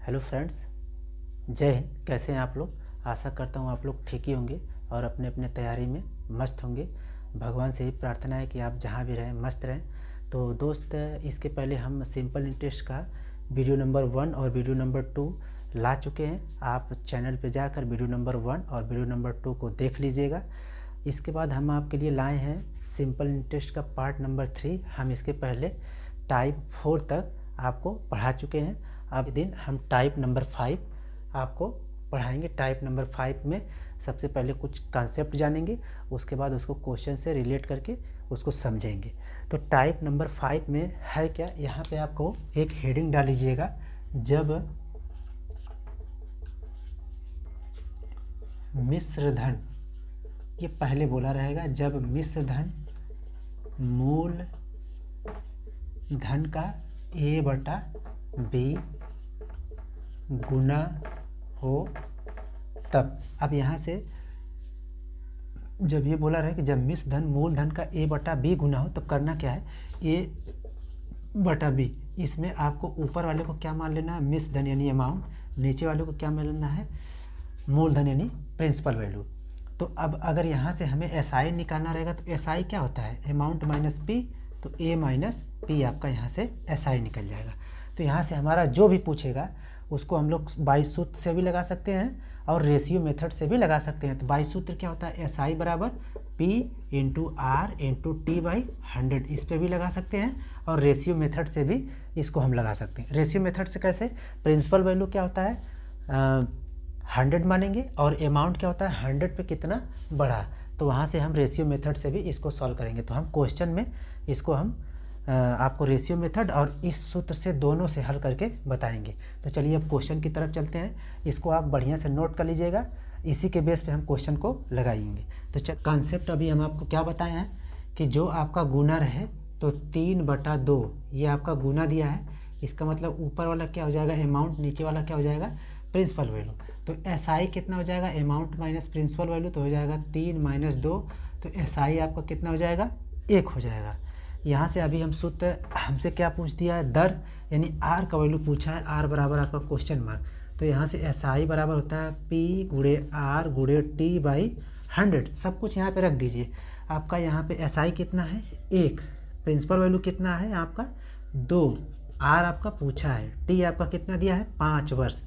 Hello friends, जय हिंद। कैसे हैं आप लोग? आशा करता हूँ आप लोग ठीक ही होंगे और अपने अपने तैयारी में मस्त होंगे। भगवान से ही प्रार्थना है कि आप जहाँ भी रहें मस्त रहें। तो दोस्त, इसके पहले हम सिंपल इंटरेस्ट का वीडियो नंबर 1 और वीडियो नंबर 2 ला चुके हैं। आप चैनल पे जाकर वीडियो नंबर 1 और वीडियो नंबर 2 को देख लीजिएगा। इसके बाद हम आपके लिए लाए हैं सिंपल इंटरेस्ट का पार्ट नंबर 3। हम इसके पहले टाइप 4 तक आपको पढ़ा चुके हैं। अब दिन हम टाइप नंबर 5 आपको पढ़ाएंगे। टाइप नंबर 5 में सबसे पहले कुछ कॉन्सेप्ट जानेंगे, उसके बाद उसको क्वेश्चन से रिलेट करके उसको समझेंगे। तो टाइप नंबर 5 में है क्या, यहाँ पे आपको एक हेडिंग डाल लीजिएगा। जब मिश्र धन, ये पहले बोला रहेगा, जब मिश्र धन मूल धन का a/b गुना हो तब। अब यहाँ से जब ये बोला रहे कि जब मिश्र धन मूल धन का a/b गुना हो, तब करना क्या है, a/b। इसमें आपको ऊपर वाले को क्या मान लेना है, मिश्र धन यानी अमाउंट, नीचे वाले को क्या मान लेना है, मूलधन यानी प्रिंसिपल वैल्यू। तो अब अगर यहाँ से हमें एसआई निकालना रहेगा तो एसआई क्या होता है, अमाउंट माइनस पी। तो ए माइनस पी आपका यहाँ से एसआई निकल जाएगा। तो यहाँ से हमारा जो भी पूछेगा उसको हम लोग बाई सूत्र से भी लगा सकते हैं और रेशियो मेथड से भी लगा सकते हैं। तो बाई सूत्र क्या होता है, एसआई बराबर P into R into T by 100, इस पर भी लगा सकते हैं। और रेशियो मेथड से भी इसको हम लगा सकते हैं। रेशियो मेथड से कैसे, प्रिंसिपल वैल्यू क्या होता है 100 मानेंगे और अमाउंट क्या होता है 100 पे कितना बढ़ा, तो वहाँ से हम रेशियो मेथड से भी इसको सॉल्व करेंगे। तो हम क्वेश्चन में इसको हम आपको रेशियो मेथड और इस सूत्र से दोनों से हल करके बताएंगे। तो चलिए अब क्वेश्चन की तरफ चलते हैं। इसको आप बढ़िया से नोट कर लीजिएगा, इसी के बेस पे हम क्वेश्चन को लगाएंगे। तो कॉन्सेप्ट अभी हम आपको क्या बताए हैं कि जो आपका गुना रहे तो 3/2 ये आपका गुना दिया है। इसका मतलब ऊपर वाला क्या हो जाएगा अमाउंट, नीचे वाला क्या हो जाएगा प्रिंसिपल वैल्यू। तो एसआई कितना हो जाएगा, अमाउंट माइनस प्रिंसिपल वैल्यू, तो हो जाएगा 3 - 2। तो एसआई आपका कितना हो जाएगा 1 हो जाएगा। यहाँ से अभी हम सूत्र हमसे क्या पूछ दिया है, दर यानी आर का वैल्यू पूछा है, आर बराबर आपका क्वेश्चन मार्क। तो यहाँ से एसआई बराबर होता है पी गुणे आर गुणे टी बाई 100। सब कुछ यहाँ पे रख दीजिए। आपका यहाँ पे एसआई कितना है 1, प्रिंसिपल वैल्यू कितना है आपका 2, आर आपका पूछा है, टी आपका कितना दिया है 5 वर्ष,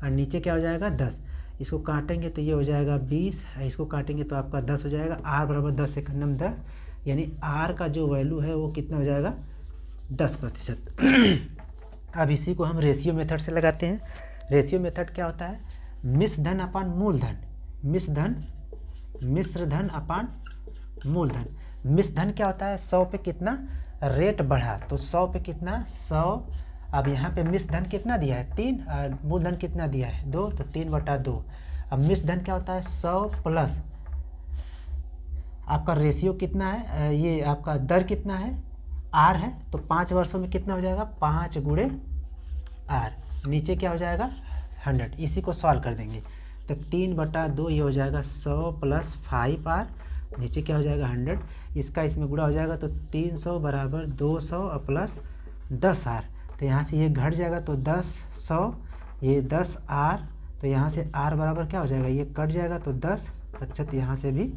और नीचे क्या हो जाएगा 10। इसको काटेंगे तो ये हो जाएगा 20, इसको काटेंगे तो आपका 10 हो जाएगा। आर बराबर 10 से 10, यानी आर का जो वैल्यू है वो कितना हो जाएगा 10%। अब इसी को हम रेशियो मेथड से लगाते हैं। रेशियो मेथड क्या होता है, मिश्र धन अपान मूलधन, मिश्र धन अपान मूलधन। मिश्र धन क्या होता है, 100 पे कितना रेट बढ़ा, तो 100 पे कितना 100। अब यहाँ पे मिश्र धन कितना दिया है 3 और मूलधन कितना दिया है 2, तो 3/2। अब मिश्र धन क्या होता है 100 प्लस आपका रेशियो कितना है, ये आपका दर कितना है आर है, तो 5 वर्षों में कितना हो जाएगा 5 गुणे आर, नीचे क्या हो जाएगा 100। इसी को सॉल्व कर देंगे तो 3/2 ये हो जाएगा 100 प्लस 5 आर, नीचे क्या हो जाएगा 100। इसका इसमें गुणा हो जाएगा तो 300 बराबर 200 और प्लस 10 आर। तो यहाँ से ये घट जाएगा तो 10 100, ये 10 आर, तो यहाँ से आर बराबर क्या हो जाएगा, ये कट जाएगा तो 10%, यहाँ से भी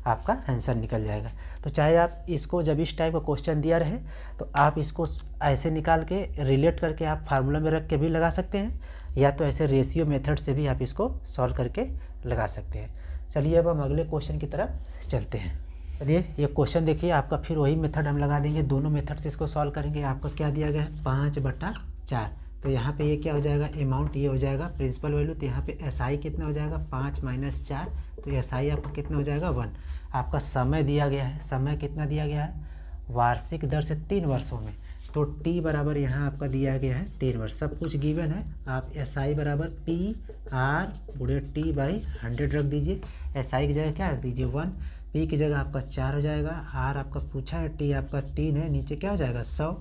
आपका आंसर निकल जाएगा। तो चाहे आप इसको जब इस टाइप का क्वेश्चन दिया रहे तो आप इसको ऐसे निकाल के रिलेट करके आप फार्मूला में रख के भी लगा सकते हैं, या तो ऐसे रेशियो मेथड से भी आप इसको सॉल्व करके लगा सकते हैं। चलिए अब हम अगले क्वेश्चन की तरफ चलते हैं। चलिए ये क्वेश्चन देखिए, आपका फिर वही मेथड हम लगा देंगे, दोनों मेथड से इसको सॉल्व करेंगे। आपका क्या दिया गया है 5/4, तो यहाँ पे ये क्या हो जाएगा अमाउंट, ये हो जाएगा प्रिंसिपल वैल्यू। तो यहाँ पे एसआई कितना हो जाएगा 5 - 4, तो एसआई आपका कितना हो जाएगा 1। आपका समय दिया गया है, समय कितना दिया गया है वार्षिक दर से 3 वर्षों में, तो टी बराबर यहाँ आपका दिया गया है 3 वर्ष, सब कुछ गिवन है। आप एसआई बराबर पी आर गुणे टी बाई 100 रख दीजिए। एसआई की जगह क्या रख दीजिए 1, पी की जगह आपका 4 हो जाएगा, आर आपका पूछा है, टी आपका 3 है, नीचे क्या हो जाएगा 100।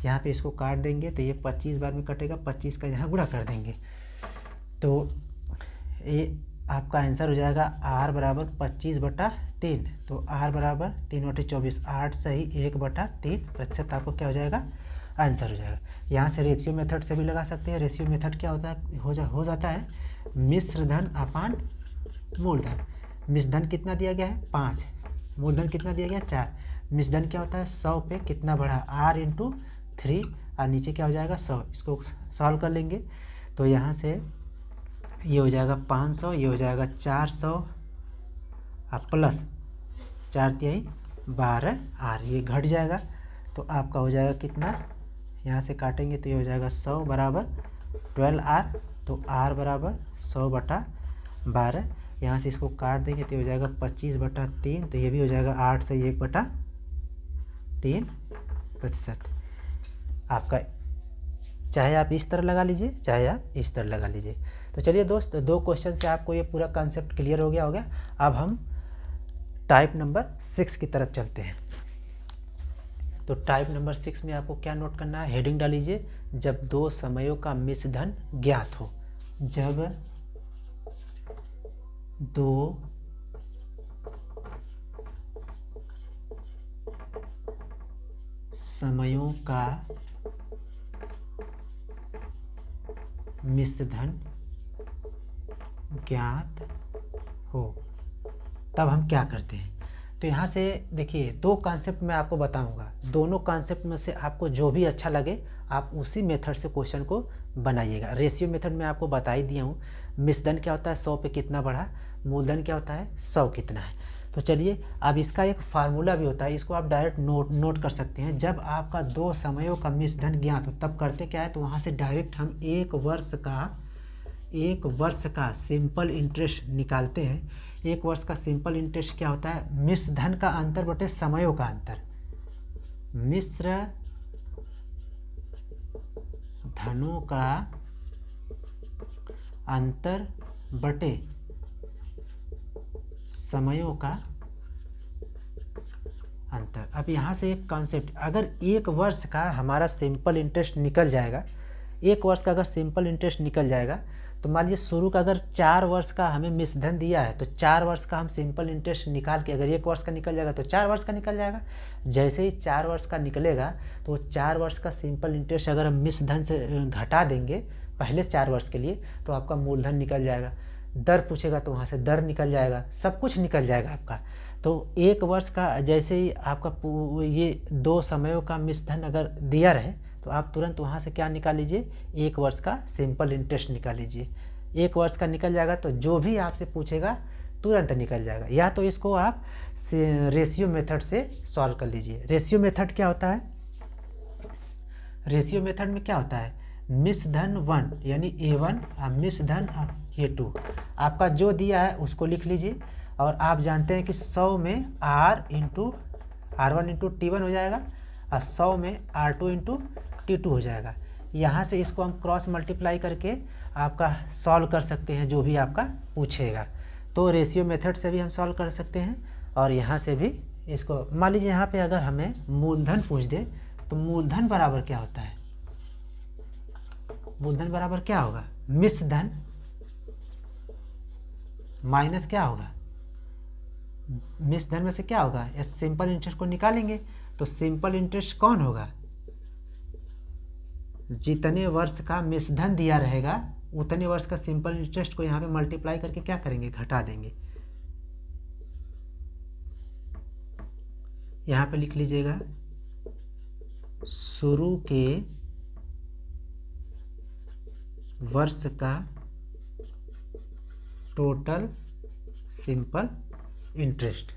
यहाँ पे इसको काट देंगे तो ये 25 बार में कटेगा, 25 का यहाँ गुणा कर देंगे तो ये आपका आंसर हो जाएगा आर बराबर 25/3। तो आर बराबर 3/24, 8 सही 1/3%। आपको क्या हो जाएगा आंसर हो जाएगा। यहाँ से रेशियो मेथड से भी लगा सकते हैं। रेशियो मेथड क्या होता है, हो जाता है मिश्र धन अपान मूलधन। मिश्र धन कितना दिया गया है 5, मूलधन कितना दिया गया 4। मिश्र धन क्या होता है 100 पे कितना बढ़ा r इंटू 3 और नीचे क्या हो जाएगा 100। इसको सॉल्व कर लेंगे तो यहाँ से ये हो जाएगा 500, ये हो जाएगा 400 और प्लस 4×3 12 r, ये घट जाएगा तो आपका हो जाएगा कितना, यहाँ से काटेंगे तो ये हो जाएगा 100 बराबर 12r, तो r बराबर 100/12। यहाँ से इसको काट देंगे तो हो जाएगा 25/3, तो ये भी हो जाएगा 8 से 1/3%। आपका चाहे आप इस तरह लगा लीजिए, चाहे आप इस तरह लगा लीजिए। तो चलिए दोस्त, 2 क्वेश्चन से आपको ये पूरा कॉन्सेप्ट क्लियर हो गया। अब हम टाइप नंबर 6 की तरफ चलते हैं। तो टाइप नंबर 6 में आपको क्या नोट करना है, हेडिंग डाल लीजिए, जब 2 समयों का मिश्र धन ज्ञात हो। जब 2 समयों का मिश्र धन ज्ञात हो तब हम क्या करते हैं। तो यहाँ से देखिए 2 कॉन्सेप्ट मैं आपको बताऊंगा, दोनों कॉन्सेप्ट में से आपको जो भी अच्छा लगे आप उसी मेथड से क्वेश्चन को बनाइएगा। रेशियो मेथड में आपको बता ही दिया हूँ, मिश्र धन क्या होता है 100 पे कितना बढ़ा, मूलधन क्या होता है 100 कितना है। तो चलिए अब इसका एक फार्मूला भी होता है, इसको आप डायरेक्ट नोट कर सकते हैं। जब आपका 2 समयों का मिश्र धन ज्ञात हो तब करते क्या है, तो वहाँ से डायरेक्ट हम एक वर्ष का सिंपल इंटरेस्ट निकालते हैं। 1 वर्ष का सिंपल इंटरेस्ट क्या होता है, मिश्र धन का अंतर बटे समयों का अंतर। मिश्र धनों का अंतर बटे समयों का अंतर। अब यहाँ से एक कॉन्सेप्ट, अगर 1 वर्ष का हमारा सिंपल इंटरेस्ट निकल जाएगा, 1 वर्ष का अगर सिंपल इंटरेस्ट निकल जाएगा तो मान लीजिए शुरू का अगर 4 वर्ष का हमें मिश्र धन दिया है तो 4 वर्ष का हम सिंपल इंटरेस्ट निकाल के, अगर 1 वर्ष का निकल जाएगा तो 4 वर्ष का निकल जाएगा। जैसे ही 4 वर्ष का निकलेगा तो 4 वर्ष का सिंपल इंटरेस्ट अगर हम मिश्र धन से घटा देंगे पहले 4 वर्ष के लिए तो आपका मूलधन निकल जाएगा। दर पूछेगा तो वहाँ से दर निकल जाएगा, सब कुछ निकल जाएगा आपका। तो 1 वर्ष का जैसे ही आपका ये 2 समयों का मिश्र धन अगर दिया रहे तो आप तुरंत वहाँ से क्या निकाल लीजिए, 1 वर्ष का सिंपल इंटरेस्ट निकाल लीजिए। 1 वर्ष का निकल जाएगा तो जो भी आपसे पूछेगा तुरंत निकल जाएगा। या तो इसको आप रेशियो मेथड से सॉल्व कर लीजिए। रेशियो मेथड क्या होता है, रेशियो मेथड में क्या होता है, मिश्र धन 1 यानी A1 और मिश्र धन A2, आपका जो दिया है उसको लिख लीजिए। और आप जानते हैं कि 100 में R1 इंटू T1 हो जाएगा और 100 में R2 इंटू T2 हो जाएगा। यहाँ से इसको हम क्रॉस मल्टीप्लाई करके आपका सॉल्व कर सकते हैं जो भी आपका पूछेगा। तो रेशियो मेथड से भी हम सॉल्व कर सकते हैं और यहाँ से भी इसको, मान लीजिए यहाँ पे अगर हमें मूलधन पूछ दे तो मूलधन बराबर क्या होता है, मूलधन बराबर क्या होगा, मिश्र धन माइनस क्या होगा, मिश्र धन में से क्या होगा, इस सिंपल इंटरेस्ट को निकालेंगे। तो सिंपल इंटरेस्ट कौन होगा, जितने वर्ष का मिश्र धन दिया रहेगा उतने वर्ष का सिंपल इंटरेस्ट को यहाँ पे मल्टीप्लाई करके क्या करेंगे, घटा देंगे। यहाँ पे लिख लीजिएगा शुरू के वर्ष का टोटल सिंपल इंटरेस्ट।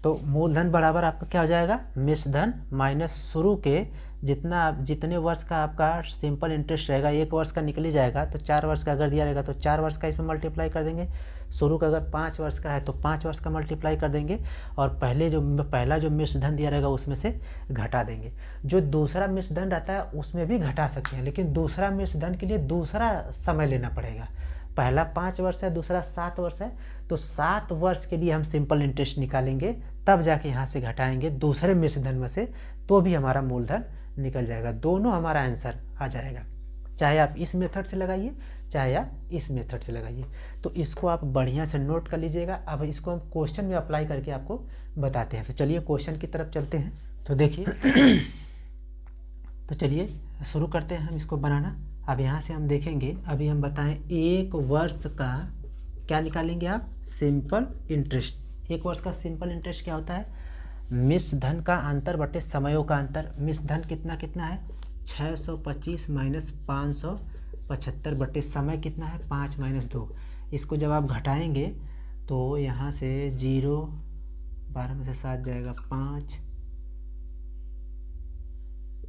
तो मूलधन बराबर आपका क्या हो जाएगा, मिश्र धन माइनस शुरू के जितने वर्ष का आपका सिंपल इंटरेस्ट रहेगा। 1 वर्ष का निकल ही जाएगा तो 4 वर्ष का अगर दिया रहेगा तो 4 वर्ष का इसमें मल्टीप्लाई कर देंगे। शुरू का अगर 5 वर्ष का है तो 5 वर्ष का मल्टीप्लाई कर देंगे और पहला जो मिश्र धन दिया रहेगा उसमें से घटा देंगे। जो दूसरा मिश्र धन रहता है उसमें भी घटा सकते हैं, लेकिन दूसरा मिश्र धन के लिए दूसरा समय लेना पड़ेगा। पहला 5 वर्ष है, दूसरा 7 वर्ष है, तो 7 वर्ष के लिए हम सिंपल इंटरेस्ट निकालेंगे, तब जाके यहाँ से घटाएंगे दूसरे मिश्र धन में से, तो भी हमारा मूलधन निकल जाएगा। दोनों हमारा आंसर आ जाएगा, चाहे आप इस मेथड से लगाइए चाहे आप इस मेथड से लगाइए। तो इसको आप बढ़िया से नोट कर लीजिएगा। अब इसको हम क्वेश्चन में अप्लाई करके आपको बताते हैं। तो चलिए क्वेश्चन की तरफ चलते हैं। तो देखिए तो चलिए शुरू करते हैं हम इसको बनाना। अब यहाँ से हम देखेंगे, अभी हम बताएं 1 वर्ष का क्या निकालेंगे आप, सिंपल इंटरेस्ट। 1 वर्ष का सिंपल इंटरेस्ट क्या होता है, मिश्र धन का अंतर बटे समयों का अंतर। मिश्र धन कितना कितना है 625 माइनस 575 बटे समय कितना है 5 माइनस 2। इसको जब आप घटाएंगे तो यहाँ से 0, 12 में से 7 जाएगा 5,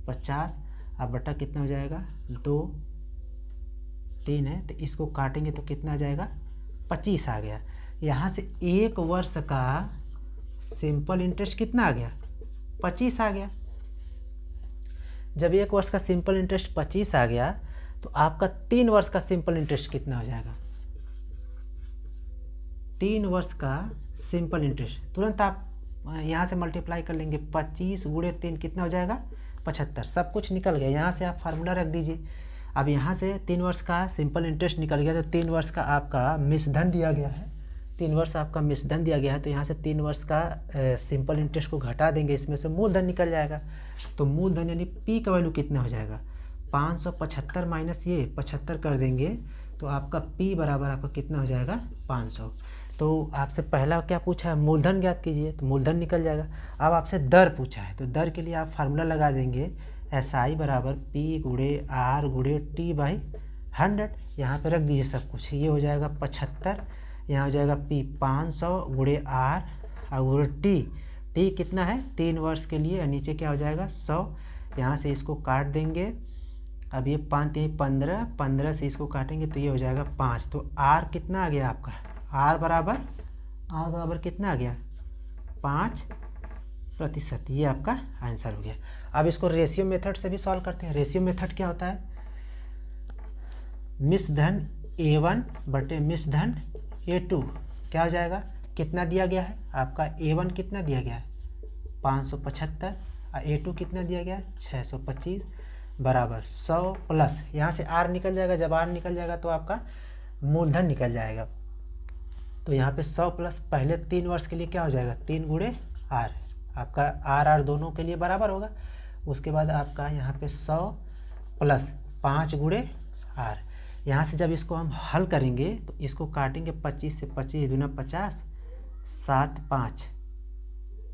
50, अब बटा कितना हो जाएगा 2, 3 है, तो इसको काटेंगे तो कितना आ जाएगा 25 आ गया। यहाँ से 1 वर्ष का सिंपल इंटरेस्ट कितना आ गया 25 आ गया। जब 1 वर्ष का सिंपल इंटरेस्ट 25 आ गया तो आपका 3 वर्ष का सिंपल इंटरेस्ट कितना हो जाएगा, 3 वर्ष का सिंपल इंटरेस्ट तुरंत आप यहाँ से मल्टीप्लाई कर लेंगे, 25 गुणे 3 कितना हो जाएगा 75, सब कुछ निकल गया। यहाँ से आप फार्मूला रख दीजिए। अब यहाँ से 3 वर्ष का सिंपल इंटरेस्ट निकल गया, तो 3 वर्ष का आपका मिश्र धन दिया गया है, 3 वर्ष आपका मिश्र धन दिया गया है, तो यहाँ से 3 वर्ष का सिंपल इंटरेस्ट को घटा देंगे, इसमें से मूलधन निकल जाएगा। तो मूलधन यानी पी का वैल्यू कितना हो जाएगा 575 माइनस ये 75 कर देंगे तो आपका पी बराबर आपका कितना हो जाएगा 500। तो आपसे पहला क्या पूछा है, मूलधन ज्ञात कीजिए, तो मूलधन निकल जाएगा। अब आपसे दर पूछा है, तो दर के लिए आप फार्मूला लगा देंगे, SI बराबर पी गुणे आर गुणे टी बाई 100। यहाँ पे रख दीजिए सब कुछ, ये हो जाएगा 75, यहाँ हो जाएगा पी 500 गुणे आर और गुणे टी कितना है 3 वर्ष के लिए, नीचे क्या हो जाएगा 100। यहाँ से इसको काट देंगे, अब ये 5 15, 15 से इसको काटेंगे तो ये हो जाएगा 5। तो आर कितना आ गया आपका, आर बराबर कितना आ गया 5%। ये आपका आंसर हो गया। अब इसको रेशियो मेथड से भी सॉल्व करते हैं। रेशियो मेथड क्या होता है, मिश्र धन A1 बटे मिश्र धन A2 क्या हो जाएगा, कितना दिया गया है आपका A1 कितना दिया गया है 575 और A2 कितना दिया गया है 625 बराबर 100 प्लस यहाँ से R निकल जाएगा। जब R निकल जाएगा तो आपका मूलधन निकल जाएगा। तो यहाँ पे 100 प्लस पहले 3 वर्ष के लिए क्या हो जाएगा 3 गुणे R, आपका R दोनों के लिए बराबर होगा। उसके बाद आपका यहाँ पे 100 प्लस 5 गुणे R। यहाँ से जब इसको हम हल करेंगे तो इसको काटेंगे 25 से, 25 दूना 50, 7 5,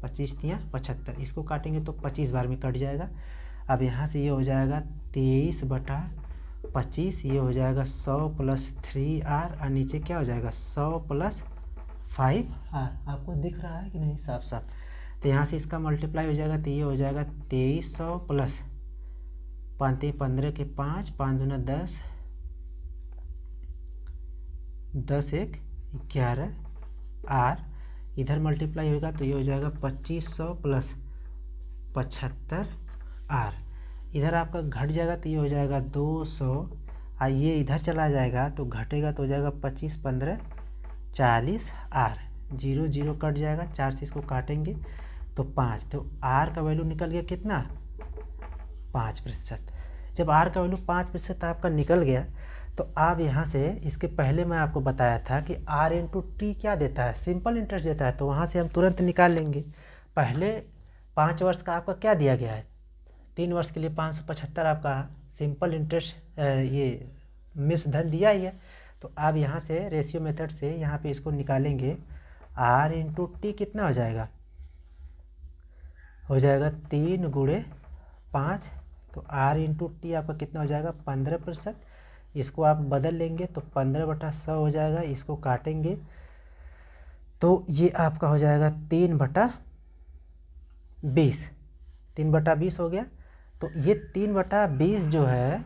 25 तिया 75, इसको काटेंगे तो 25 बार में कट जाएगा। अब यहाँ से ये हो जाएगा 23 बटा 25, ये हो जाएगा 100 प्लस 3R और नीचे क्या हो जाएगा 100 प्लस 5R। आपको दिख रहा है कि नहीं साफ साफ। तो यहाँ से इसका मल्टीप्लाई हो जाएगा तो ये हो जाएगा 2300 प्लस 5 15 के 5, 5 दूना 10, 10 1 11 R। इधर मल्टीप्लाई होगा तो ये हो जाएगा 2500 प्लस 75 R। इधर आपका घट जाएगा तो ये हो जाएगा 200 और ये इधर चला जाएगा तो घटेगा तो हो जाएगा 25 15 40 R। 0 0 कट जाएगा, 4 से इसको काटेंगे तो 5, तो R का वैल्यू निकल गया कितना 5%। जब R का वैल्यू 5% आपका निकल गया तो आप यहाँ से, इसके पहले मैं आपको बताया था कि R इंटू टी क्या देता है, सिंपल इंटरेस्ट देता है, तो वहाँ से हम तुरंत निकाल लेंगे। पहले 5 वर्ष का आपका क्या दिया गया है, 3 वर्ष के लिए 575 आपका सिंपल इंटरेस्ट ये मिश्र धन दिया ही है। तो आप यहाँ से रेशियो मेथड से यहाँ पे इसको निकालेंगे, R इंटू टी कितना हो जाएगा, हो जाएगा 3 गुणे 5, तो R इंटू टी आपका कितना हो जाएगा 15%। इसको आप बदल लेंगे तो 15 बटा 100 हो जाएगा, इसको काटेंगे तो ये आपका हो जाएगा 3 बटा 20, 3 बटा 20 हो गया। तो ये 3 बटा 20 जो है,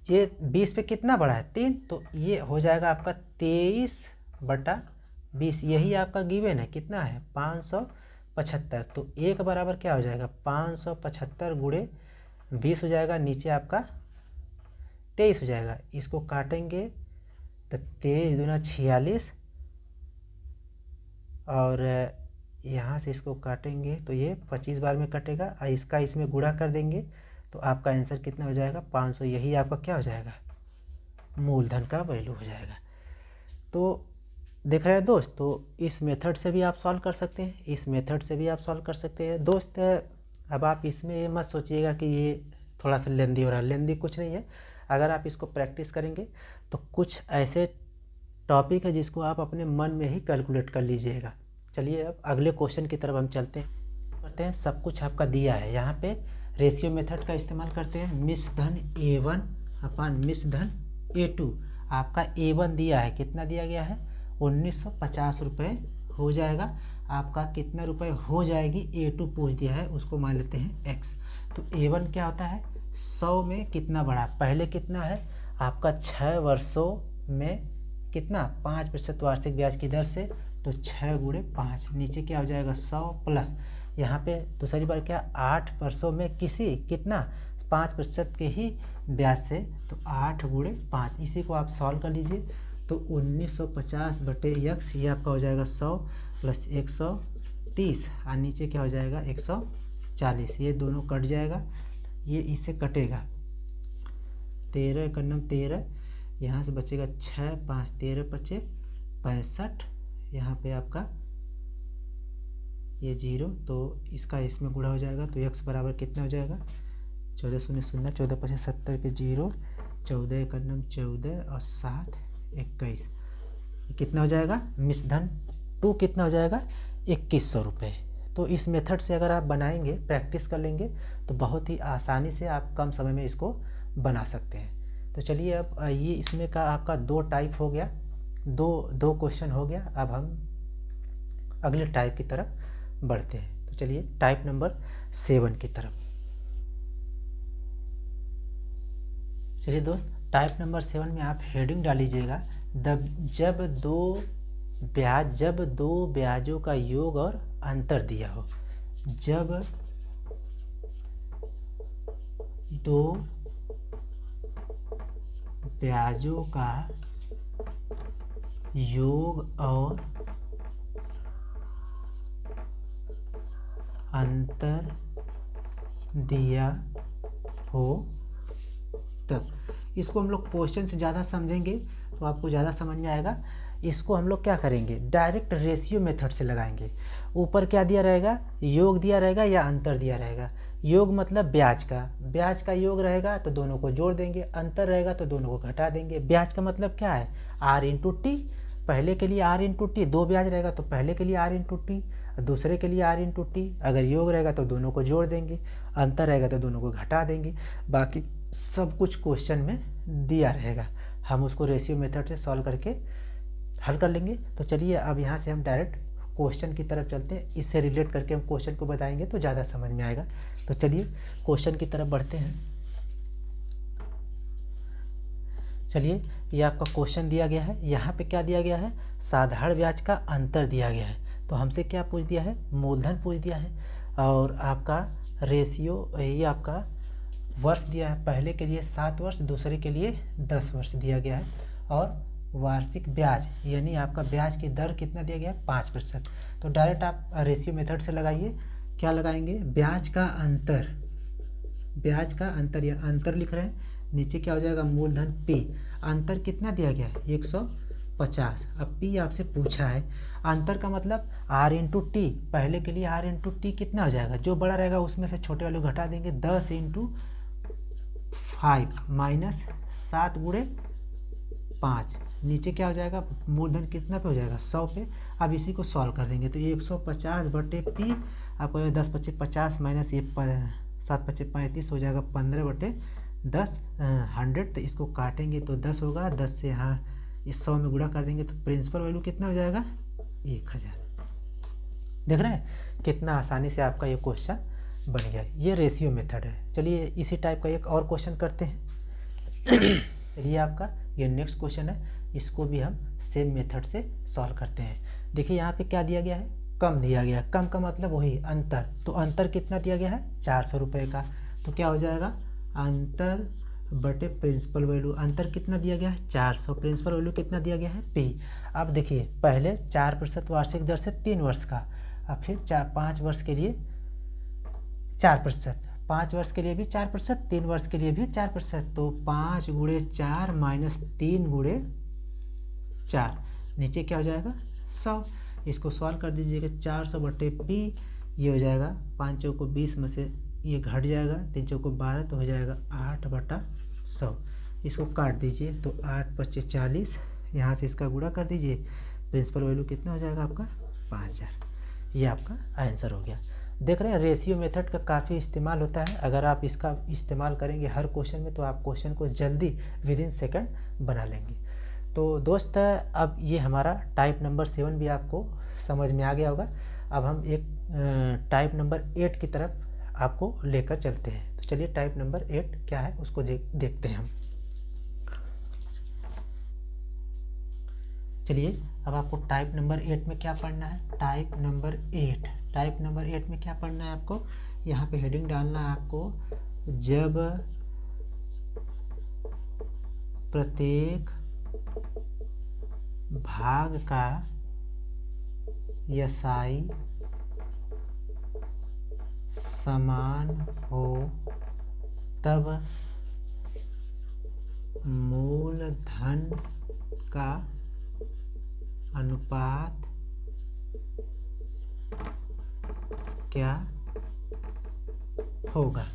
ये 20 पे कितना बड़ा है 3, तो ये हो जाएगा आपका 23 बटा 20। यही आपका गिवन है, कितना है 575। तो एक बराबर क्या हो जाएगा 575 गुणे 20 हो जाएगा, नीचे आपका 23 हो जाएगा। इसको काटेंगे तो 23 दूना 46 और यहाँ से इसको काटेंगे तो ये 25 बार में कटेगा और इसका इसमें गुणा कर देंगे तो आपका आंसर कितना हो जाएगा 500। यही आपका क्या हो जाएगा मूलधन का वैल्यू हो जाएगा। तो देख रहे हैं दोस्त, तो इस मेथड से भी आप सॉल्व कर सकते हैं, इस मेथड से भी आप सॉल्व कर सकते हैं दोस्त। अब आप इसमें ये मत सोचिएगा कि ये थोड़ा सा लेंदी हो रहा है, लेंदी कुछ नहीं है। अगर आप इसको प्रैक्टिस करेंगे तो कुछ ऐसे टॉपिक है जिसको आप अपने मन में ही कैलकुलेट कर लीजिएगा। चलिए अब अगले क्वेश्चन की तरफ हम चलते हैं। सब कुछ आपका दिया है, यहाँ पे रेशियो मेथड का इस्तेमाल करते हैं। मिस धन A1 अपन मिस धन A2। आपका A1 दिया है, कितना दिया गया है 1950 रुपये हो जाएगा। आपका कितना रुपए हो जाएगी A2 पूछ दिया है, उसको मान लेते हैं X। तो A1 क्या होता है 100 में कितना बढ़ा, पहले कितना है आपका 6 वर्षों में कितना 5% वार्षिक ब्याज की दर से, तो 6 गुणे 5, नीचे क्या हो जाएगा 100 प्लस यहाँ पे दूसरी बार क्या 8 वर्षों में किसी कितना 5% के ही ब्याज से, तो 8 गुणे 5। इसी को आप सॉल्व कर लीजिए तो 1950 बटे x ये आपका हो जाएगा 100 प्लस 130 और नीचे क्या हो जाएगा 140। ये दोनों कट जाएगा, ये इससे कटेगा 13 कन्नम 13, यहाँ से बचेगा 6 5 13 बचे 65। यहाँ पे आपका ये 0, तो इसका इसमें गुणा हो जाएगा तो x बराबर कितना हो जाएगा 14 शून्य शून्य 14 पचे 70 के 0, 14 कन्नम 14 और 7 21। कितना हो जाएगा मिश्रधन 2 कितना हो जाएगा 2100 रुपये। तो इस मेथड से अगर आप बनाएंगे, प्रैक्टिस कर लेंगे तो बहुत ही आसानी से आप कम समय में इसको बना सकते हैं। तो चलिए अब ये इसमें का आपका 2 टाइप हो गया, दो क्वेश्चन हो गया। अब हम अगले टाइप की तरफ बढ़ते हैं। तो चलिए टाइप नंबर 7 की तरफ। चलिए दोस्त, टाइप नंबर 7 में आप हेडिंग डाल लीजिएगा जब दो ब्याजों का योग और अंतर दिया हो। जब दो ब्याजों का योग और अंतर दिया हो तब। इसको हम लोग क्वेश्चन से ज़्यादा समझेंगे तो आपको ज़्यादा समझ में आएगा। इसको हम लोग क्या करेंगे, डायरेक्ट रेशियो मेथड से लगाएंगे। ऊपर क्या दिया रहेगा, योग दिया रहेगा या अंतर दिया रहेगा। योग मतलब ब्याज का योग रहेगा तो दोनों को जोड़ देंगे, अंतर रहेगा तो दोनों को घटा देंगे। ब्याज का मतलब क्या है R इंटू टी, पहले के लिए R इंटू टी, 2 ब्याज रहेगा तो पहले के लिए R इंटू टी, दूसरे के लिए R इंटू टी। अगर योग रहेगा तो दोनों को जोड़ देंगे, अंतर रहेगा तो दोनों को घटा देंगे। बाकी सब कुछ क्वेश्चन में दिया रहेगा, हम उसको रेशियो मेथड से सॉल्व करके हल कर लेंगे। तो चलिए अब यहाँ से हम डायरेक्ट क्वेश्चन की तरफ चलते हैं, इससे रिलेट करके हम क्वेश्चन को बताएंगे तो ज़्यादा समझ में आएगा। तो चलिए क्वेश्चन की तरफ बढ़ते हैं। चलिए ये आपका क्वेश्चन दिया गया है, यहाँ पे क्या दिया गया है साधारण ब्याज का अंतर दिया गया है। तो हमसे क्या पूछ दिया है, मूलधन पूछ दिया है और आपका रेशियो, ये आपका वर्ष दिया है, पहले के लिए 7 वर्ष, दूसरे के लिए 10 वर्ष दिया गया है। और वार्षिक ब्याज यानी आपका ब्याज की दर कितना दिया गया है 5%। तो डायरेक्ट आप रेशियो मेथड से लगाइए। क्या लगाएंगे, ब्याज का अंतर या अंतर लिख रहे हैं, नीचे क्या हो जाएगा मूलधन P। अंतर कितना दिया गया है 150। अब P आपसे पूछा है, अंतर का मतलब R इंटू टी, पहले के लिए R इंटू टी कितना हो जाएगा, जो बड़ा रहेगा उसमें से छोटे वाले घटा देंगे। 10 इंटू 5 माइनस 7 गुणे 5, नीचे क्या हो जाएगा मूलधन कितना पे हो जाएगा 100 पे। अब इसी को सॉल्व कर देंगे तो 150 बटे P आपको 10 पच्चे 50 माइनस ये 7 पच्चे 35 हो जाएगा 15 बटे 10 100। तो इसको काटेंगे तो 10 होगा, 10 से यहाँ इस 100 में गुणा कर देंगे तो प्रिंसिपल वैल्यू कितना हो जाएगा 1000। देख रहे हैं कितना आसानी से आपका ये क्वेश्चन बन गया। ये रेशियो मेथड है। चलिए इसी टाइप का एक और क्वेश्चन करते हैं। चलिए आपका ये नेक्स्ट क्वेश्चन है, इसको भी हम सेम मेथड से सॉल्व करते हैं। देखिए यहाँ पे क्या दिया गया है, कम दिया गया है। कम का मतलब वही अंतर, तो अंतर कितना दिया गया है 400 रुपये का। तो क्या हो जाएगा अंतर बटे प्रिंसिपल वैल्यू, अंतर कितना दिया गया है 400, प्रिंसिपल वैल्यू कितना दिया गया है P। अब देखिए पहले 4% वार्षिक दर से 3 वर्ष का, अब फिर 5 वर्ष के लिए 4%, 5 वर्ष के लिए भी 4%, 3 वर्ष के लिए भी 4%। तो 5 गुणे 4 माइनस 3 गुणे 4, नीचे क्या हो जाएगा 100। इसको सॉल्व कर दीजिएगा 400 बटे P ये हो जाएगा 5 चौको 20 में से ये घट जाएगा, 3 चौको 12 तो हो जाएगा 8/100। इसको काट दीजिए तो 8×5 = 40, यहाँ से इसका गुणा कर दीजिए, प्रिंसिपल वैल्यू कितना हो जाएगा आपका 5000। ये आपका आंसर हो गया। देख रहे हैं रेशियो मेथड का काफ़ी इस्तेमाल होता है। अगर आप इसका इस्तेमाल करेंगे हर क्वेश्चन में तो आप क्वेश्चन को जल्दी विदिन सेकंड बना लेंगे। तो दोस्त अब ये हमारा टाइप नंबर 7 भी आपको समझ में आ गया होगा। अब हम एक टाइप नंबर 8 की तरफ आपको लेकर चलते हैं। तो चलिए टाइप नंबर 8 क्या है उसको देखते हैं हम। चलिए अब आपको टाइप नंबर 8 में क्या पढ़ना है, टाइप नंबर 8 में क्या पढ़ना है आपको, यहाँ पे हेडिंग डालना है आपको, जब प्रत्येक भाग का SI समान हो तब मूलधन का अनुपात क्या होगा।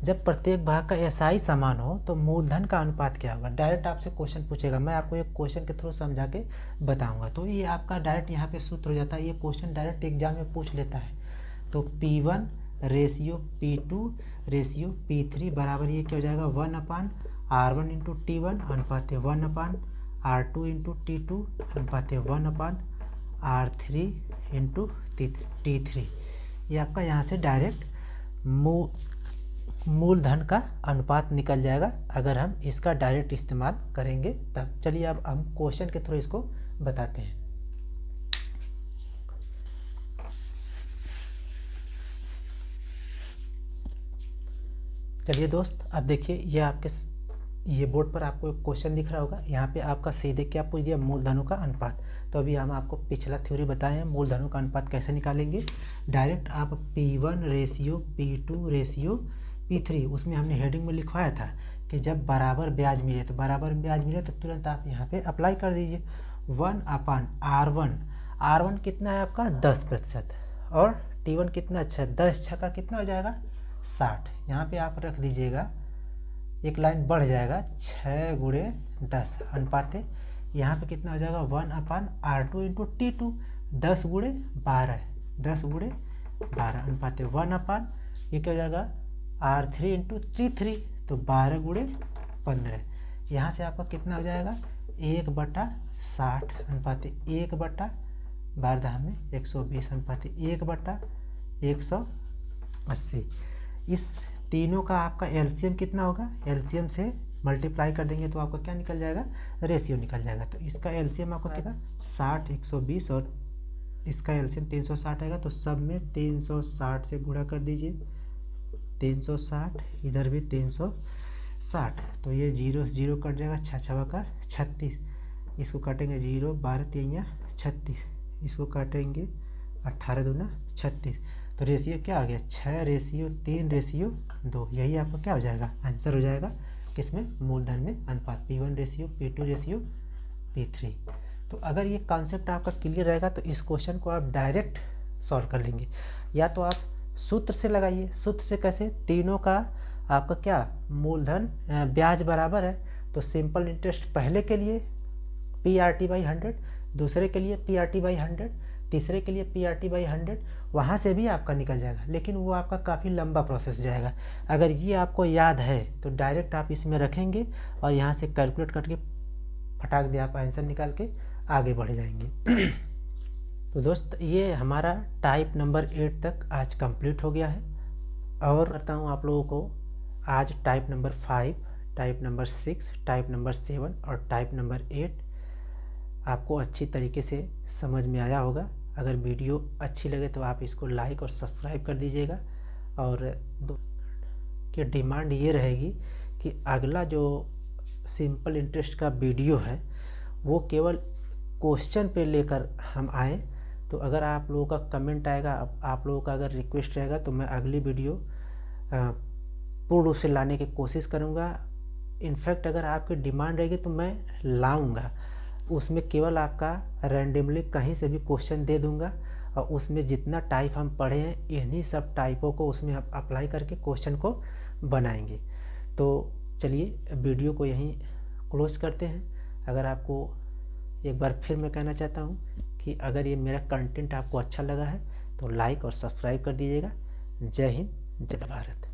जब प्रत्येक भाग का SI समान हो तो मूलधन का अनुपात क्या होगा। डायरेक्ट आपसे क्वेश्चन पूछेगा, मैं आपको एक क्वेश्चन के थ्रू समझा के बताऊंगा। तो ये आपका डायरेक्ट यहाँ पे सूत्र हो जाता है। ये क्वेश्चन डायरेक्ट एग्जाम में पूछ लेता है। तो P1 ratio P2 ratio P3 बराबर ये क्या हो जाएगा 1/R1 × T1 अनुपात 1/R2 × T2 अनुपात 1/R3 × T3। ये आपका यहाँ से डायरेक्ट मूलधन का अनुपात निकल जाएगा अगर हम इसका डायरेक्ट इस्तेमाल करेंगे तब। चलिए अब हम क्वेश्चन के थ्रू इसको बताते हैं। चलिए दोस्त अब देखिए ये बोर्ड पर आपको एक क्वेश्चन दिख रहा होगा। यहाँ पे आपका सीधे क्या पूछ दिया, मूलधनों का अनुपात। तो अभी हम आपको पिछला थ्योरी बताए हैं मूलधनों का अनुपात कैसे निकालेंगे। डायरेक्ट आप P1 ratio P2 ratio P3 उसमें हमने हेडिंग में लिखवाया था कि जब बराबर ब्याज मिले तो तुरंत आप यहाँ पे अप्लाई कर दीजिए 1/R1। R1 कितना है आपका 10% और T1 कितना अच्छा है 10 छक्का कितना हो जाएगा 60। यहाँ पे आप रख दीजिएगा, एक लाइन बढ़ जाएगा 6×10 अनुपात यहाँ पे कितना हो जाएगा 1/R2 × T2 10×12 अनुपात 1/ ये क्या हो जाएगा R3 × T3 तो 12×15। यहाँ से आपका कितना हो जाएगा 1/60 अनुपात 1/12 में 120 अनुपात 1/180। इस तीनों का आपका एलसीएम कितना होगा, एलसीएम से मल्टीप्लाई कर देंगे तो आपका क्या निकल जाएगा रेशियो निकल जाएगा। तो इसका एलसीएम आपका कितना 60 120 और इसका एलसीएम 360 आएगा। तो सब में 360 से गुणा कर दीजिए 360, इधर भी 360। तो ये 0 0 कट जाएगा 6 6 36। इसको काटेंगे 0 12 3 36, इसको काटेंगे 18 दूना 36। तो रेशियो क्या आ गया 6 रेशियो 3 रेशियो 2। यही आपका क्या हो जाएगा आंसर हो जाएगा किसमें मूलधन में अनुपात P1 ratio P2 ratio P3। तो अगर ये कॉन्सेप्ट आपका क्लियर रहेगा तो इस क्वेश्चन को आप डायरेक्ट सॉल्व कर लेंगे। या तो आप सूत्र से लगाइए। सूत्र से कैसे, तीनों का आपका क्या मूलधन ब्याज बराबर है तो सिंपल इंटरेस्ट पहले के लिए PRT/100, दूसरे के लिए PRT/100, तीसरे के लिए PRT/100, वहाँ से भी आपका निकल जाएगा। लेकिन वो आपका काफ़ी लंबा प्रोसेस जाएगा। अगर ये आपको याद है तो डायरेक्ट आप इसमें रखेंगे और यहाँ से कैलकुलेट करके फटाक दे आप आंसर निकाल के आगे बढ़ जाएंगे। तो दोस्त ये हमारा टाइप नंबर 8 तक आज कंप्लीट हो गया है। और करता हूँ आप लोगों को आज type number 5, type number 6, type number 7 और टाइप नंबर 8 आपको अच्छी तरीके से समझ में आया होगा। अगर वीडियो अच्छी लगे तो आप इसको लाइक और सब्सक्राइब कर दीजिएगा। और की डिमांड ये रहेगी कि अगला जो सिंपल इंटरेस्ट का वीडियो है वो केवल क्वेश्चन पे लेकर हम आए। तो अगर आप लोगों का कमेंट आएगा, आप लोगों का अगर रिक्वेस्ट रहेगा तो मैं अगली वीडियो पूर्ण रूप से लाने की कोशिश करूँगा। इनफैक्ट अगर आपकी डिमांड रहेगी तो मैं लाऊंगा। उसमें केवल आपका रैंडमली कहीं से भी क्वेश्चन दे दूंगा और उसमें जितना टाइप हम पढ़े हैं इन्हीं सब टाइपों को उसमें हम अप्लाई करके क्वेश्चन को बनाएंगे। तो चलिए वीडियो को यहीं क्लोज करते हैं। अगर आपको एक बार फिर मैं कहना चाहता हूँ कि अगर ये मेरा कंटेंट आपको अच्छा लगा है तो लाइक और सब्सक्राइब कर दीजिएगा। जय हिंद, जय भारत।